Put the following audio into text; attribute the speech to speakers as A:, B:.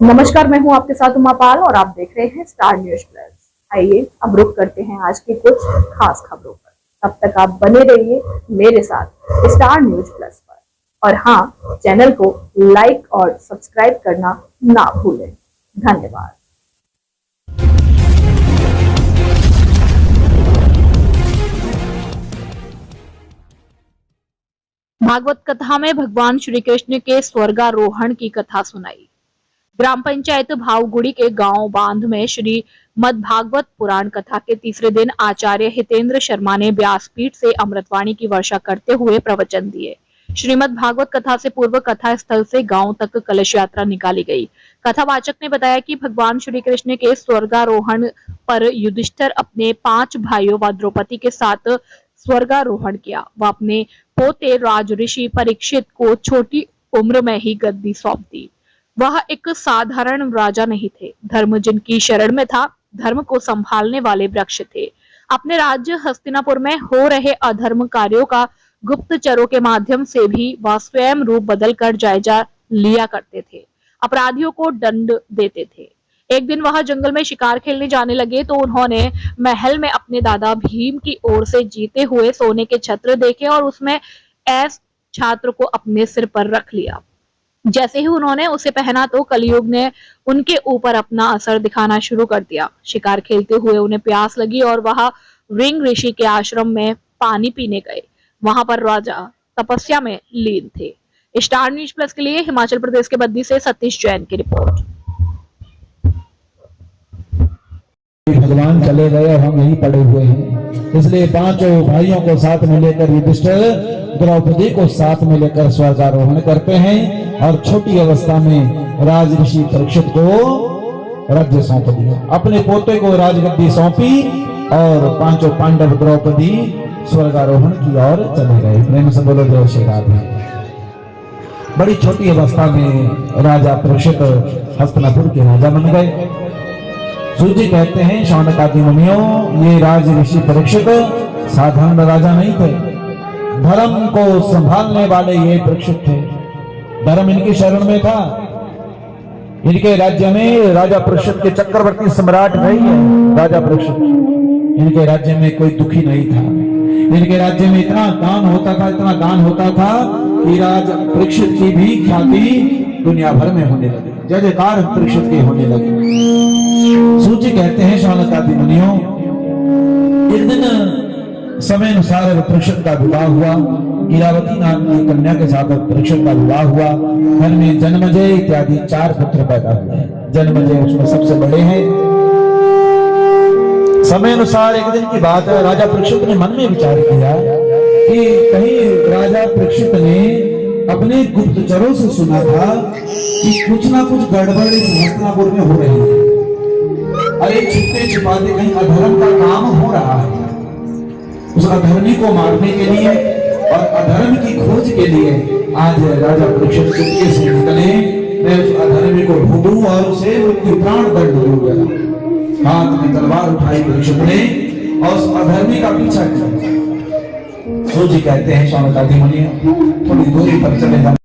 A: नमस्कार, मैं हूं आपके साथ उमा पाल और आप देख रहे हैं स्टार न्यूज प्लस। आइए अब रुक करते हैं आज की कुछ खास खबरों पर। तब तक आप बने रहिए मेरे साथ स्टार न्यूज प्लस पर और हाँ, चैनल को लाइक और सब्सक्राइब करना ना भूलें। धन्यवाद। भागवत कथा में भगवान श्री कृष्ण के स्वर्गारोहण की कथा सुनाई। ग्राम पंचायत भावगुड़ी के गांव बांध में श्री मद भागवत पुराण कथा के तीसरे दिन आचार्य हितेंद्र शर्मा ने व्यासपीठ से अमृतवाणी की वर्षा करते हुए प्रवचन दिए। श्रीमद भागवत कथा से पूर्व कथा स्थल से गांव तक कलश यात्रा निकाली गई। कथावाचक ने बताया कि भगवान श्री कृष्ण के स्वर्गारोहण पर युधिष्ठिर अपने 5 भाइयों व द्रौपदी के साथ स्वर्गारोहण किया। वह अपने पोते राज ऋषि परीक्षित को छोटी उम्र में ही गद्दी सौंप दी। वह एक साधारण राजा नहीं थे, धर्म जिनकी शरण में था, धर्म को संभालने वाले वृक्ष थे। अपने राज्य हस्तिनापुर में हो रहे अधर्म कार्यों का गुप्तचरों के माध्यम से भी वह स्वयं रूप बदलकर जायजा लिया करते थे, अपराधियों को दंड देते थे। एक दिन वह जंगल में शिकार खेलने जाने लगे तो उन्होंने महल में अपने दादा भीम की ओर से जीते हुए सोने के छत्र देखे और उसमें ऐस छात्र को अपने सिर पर रख लिया। जैसे ही उन्होंने उसे पहना तो कलयुग ने उनके ऊपर अपना असर दिखाना शुरू कर दिया। शिकार खेलते हुए उन्हें प्यास लगी और वह रिंग ऋषि के आश्रम में पानी पीने गए। वहां पर राजा तपस्या में लीन थे। स्टार न्यूज प्लस के लिए हिमाचल प्रदेश के बद्दी से सतीश जैन की रिपोर्ट।
B: भगवान चले गए और हम यहीं पड़े हुए हैं, इसलिए 5 भाइयों को साथ में लेकर युधिष्ठिर द्रौपदी को साथ में लेकर स्वर्गारोहण करते हैं और छोटी अवस्था में राज ऋषि परीक्षित को राज्य सौंप दिया। अपने पोते को राजगद्दी सौंपी और 5 पांडव द्रौपदी स्वर्गारोहण की ओर चले गए। प्रेम से बोलो जय श्री राधे। बड़ी छोटी अवस्था में राजा परीक्षित हस्तिनापुर के राजा बन गए। सूजी कहते हैं शौनक आदि मुनियों, ये राज ऋषि परीक्षित साधारण राजा नहीं थे, धर्म को संभालने वाले ये परीक्षित थे। धर्म इनकी शरण में था। इनके राज्य में राजा परीक्षित के चक्रवर्ती सम्राट नहीं है राजा परीक्षित। इनके राज्य में कोई दुखी नहीं था। इनके राज्य में इतना दान होता था, इतना दान होता था कि राजा परीक्षित की भी ख्याति दुनिया भर में होने लगी। जय जयकार परीक्षित के होने लगे। सूची कहते हैं शौनक आदि मुनियों, एक दिन समय अनुसार परीक्षित का विवाह हुआ। ईरावती नाम की कन्या के साथ परीक्षित का विवाह हुआ। घर में जन्मजय इत्यादि 4 पुत्र पैदा हुए। जन्मजय उसमें सबसे बड़े हैं। समय अनुसार एक दिन की बात है, राजा परीक्षित ने मन में विचार किया कि कहीं राजा परीक्षित ने अपने गुप्तचरों से सुना था कि कुछ ना कुछ गड़बड़ इस हस्तिनापुर में हो रही है। अरे छिपते छिपाते कहीं अधर्म का काम हो रहा है। उस अधर्मी को मारने के लिए और अधर्म की खोज के लिए आज राजा परीक्षित चुपके से निकले। मैं उस अधर्मी को ढूंढूं और उसे मृत्यु प्राण दंड दूंगा। हाथ में तलवार उठाई परीक्षित ने और उस अधर्मी का पीछा किया। सूजी कहते हैं शौनक आदि मुनि, थोड़ी दूरी पर चले जाओ।